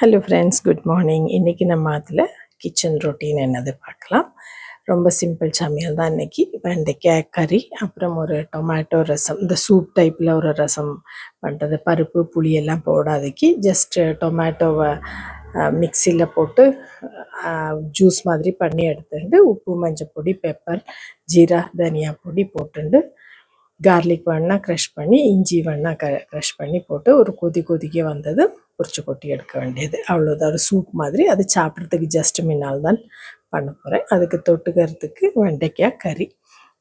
Hello friends, good morning. இன்றைக்கி நம்ம அதில் கிச்சன் ரொட்டீன் என்னது பார்க்கலாம். ரொம்ப சிம்பிள் சமையல் தான் இன்றைக்கி. வெண்டைக்காய் கறி, அப்புறம் ஒரு டொமேட்டோ ரசம். இந்த சூப் டைப்பில் ஒரு ரசம் பண்ணுறது. பருப்பு புளி எல்லாம் போடாதக்கு ஜஸ்ட்டு டொமேட்டோவை மிக்சியில் போட்டு ஜூஸ் மாதிரி பண்ணி எடுத்துட்டு உப்பு மஞ்சள் பொடி பெப்பர் ஜீரா தனியா பொடி போட்டுண்டு கார்லிக் வேணால் க்ரஷ் பண்ணி இஞ்சி வேணால் க்ரஷ் பண்ணி போட்டு ஒரு கொதிக்க வந்தது பொரிச்சு கொட்டி எடுக்க வேண்டியது. அவ்வளோதான், ஒரு சூப் மாதிரி. அது சாப்பிட்றதுக்கு ஜஸ்ட் முன்னால் தான் பண்ண போகிறேன். அதுக்கு தொட்டுக்கிறதுக்கு வெண்டைக்காய் கறி.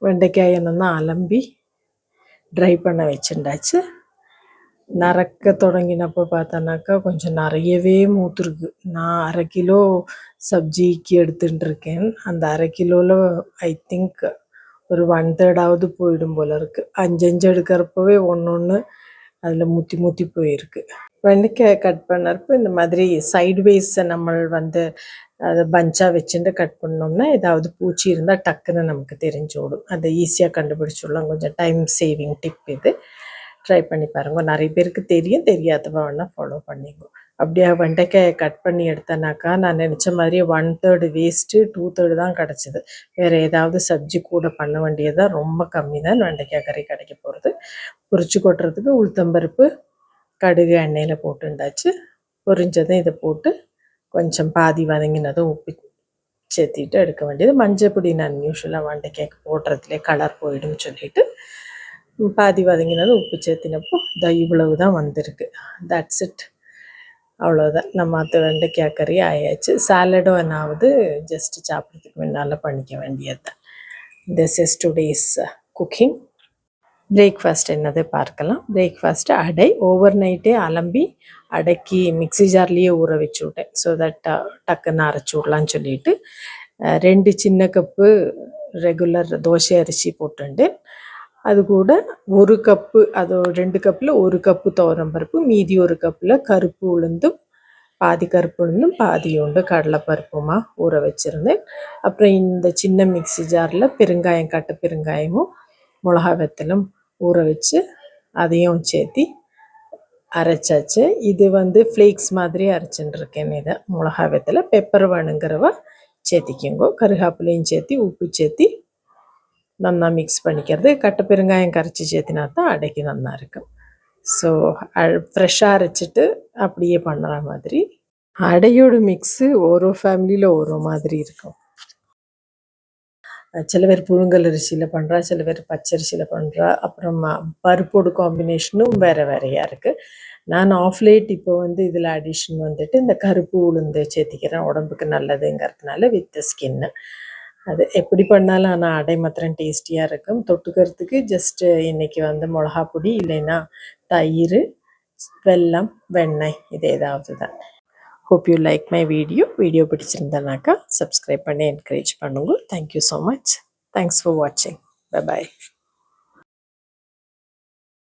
வெண்டைக்காய் என்னென்னா அலம்பி ட்ரை பண்ண வச்சுட்டாச்சு. நறுக்க தொடங்கினப்போ பார்த்தோன்னாக்கா கொஞ்சம் நிறையவே மூத்துருக்கு. நான் 1/2 கிலோ சப்ஜிக்கு எடுத்துட்டுருக்கேன். அந்த 1/2 கிலோவில் ஐ திங்க் ஒரு 1/3 போயிடும் போல இருக்குது. 5 எடுக்கிறப்பவே ஒன்று அதில் முத்தி போயிருக்கு. வெண்டைக்காய் கட் பண்ணறப்போ இந்த மாதிரி சைட்வேஸை நம்ம அதை பஞ்சாக வச்சுட்டு கட் பண்ணோம்னா ஏதாவது பூச்சி இருந்தால் டக்குன்னு நமக்கு தெரிஞ்சு விடும். அதை ஈஸியாக கண்டுபிடிச்சிடலாம். கொஞ்சம் டைம் சேவிங் டிப் இது. ட்ரை பண்ணி பாருங்க. நிறைய பேருக்கு தெரியாதவ வேணால் ஃபாலோ பண்ணிங்க. அப்படியே வெண்டைக்காயை கட் பண்ணி எடுத்தேனாக்கா நான் நினச்ச மாதிரியே 1/3 வேஸ்ட்டு, 2/3 தான் கிடச்சிது. வேறு ஏதாவது சப்ஜி கூட பண்ண வேண்டியதாக ரொம்ப கம்மி தான் வெண்டைக்காய் கறி கிடைக்க போகிறது. பொரிச்சு கொட்டுறதுக்கு உளுத்தம்பருப்பு கடுகு எண்ணெயில் போட்டுண்டாச்சு. பொரிஞ்சதும் இதை போட்டு கொஞ்சம் பாதி வதங்கினதும் உப்பு சேர்த்திட்டு எடுக்க வேண்டியது. மஞ்சள் பொடி நான் யூஸ்வலாக வெண்டைக்காய்க்கு போடுறதுலே கலர் போயிடும் சொல்லிட்டு பாதி வதங்கினதும் உப்பு சேர்த்தினப்போ இவ்வளவு தான் வந்திருக்கு. தட்ஸ் இட், அவ்வளோதான். நம்ம அது வெண்டைக்காய் கறி ஆயாச்சு. சாலடும் என்னாவது ஜஸ்ட்டு சாப்பிட்றதுக்கு முன்னால் பண்ணிக்க வேண்டியது தான். This is today's cooking. Breakfast என்னது பார்க்கலாம். பிரேக்ஃபாஸ்ட்டு அடை. ஓவர் நைட்டே அலம்பி அடைக்கி மிக்ஸி ஜார்லேயே ஊற வச்சு விட்டேன். ஸோ தட் டக்குன்னு அரைச்சி விடலான்னு சொல்லிட்டு 2 சின்ன கப்பு ரெகுலர் தோசை அரிசி போட்டுண்டு அது கூட 1 கப்பு, அது 2 கப்பில் 1 கப்பு துவரம்பருப்பு, மீதி 1 கப்பில் கருப்பு உளுந்தும் பாதி கருப்பு உளுந்தும் பாதி உண்டு கடலைப்பருப்புமா ஊற வச்சுருந்தேன். அப்புறம் இந்த சின்ன மிக்ஸி ஜாரில் பெருங்காயம், கட்டு பெருங்காயமும் மிளகா வெத்தலும் ஊற வச்சு அதையும் சேர்த்தி அரைச்சாச்சு. இது ஃப்ளேக்ஸ் மாதிரி அரைச்சுட்டுருக்கேன். இதை மிளகா வெத்தலை பெப்பர் வேணுங்கிறவ சேர்த்திக்கோங்க. கருகாப்பிலையும் சேர்த்தி உப்பு சேர்த்தி நல்லா மிக்ஸ் பண்ணிக்கிறது. கட்டை பெருங்காயம் கரைச்சி சேர்த்தினா தான் அடைக்கு நல்லா இருக்கும். ஸோ ஃப்ரெஷ்ஷாக அரைச்சிட்டு அப்படியே பண்ணுற மாதிரி. அடையோட மிக்ஸு ஒரு ஃபேமிலியில் ஒரு மாதிரி இருக்கும். சில பேர் புழுங்கல் அரிசியில் பண்ணுறா, சில பேர் பச்சரிசியில் பண்ணுறா. அப்புறம் பருப்போடு காம்பினேஷனும் வேறையாக இருக்குது. நான் ஆஃப் லேட் இப்போ இதில் அடிஷன் இந்த கருப்பு உளுந்து சேர்த்திக்கிறேன். உடம்புக்கு நல்லதுங்கிறதுனால வித் ஸ்கின்னு. அது எப்படி பண்ணாலும் ஆனால் அடை மாத்திரம் டேஸ்டியாக இருக்கும். தொட்டுக்கிறதுக்கு ஜஸ்ட்டு இன்றைக்கி மிளகா பொடி இல்லைன்னா தயிர், வெல்லம், வெண்ணெய் இது ஏதாவது தான். Hope you like my video பிடிச்சிருந்தனாக்கா சப்ஸ்கிரைப் பண்ணி என்கரேஜ் பண்ணுங்க. Thank you so much. Thanks for வாட்சிங். பை பாய்.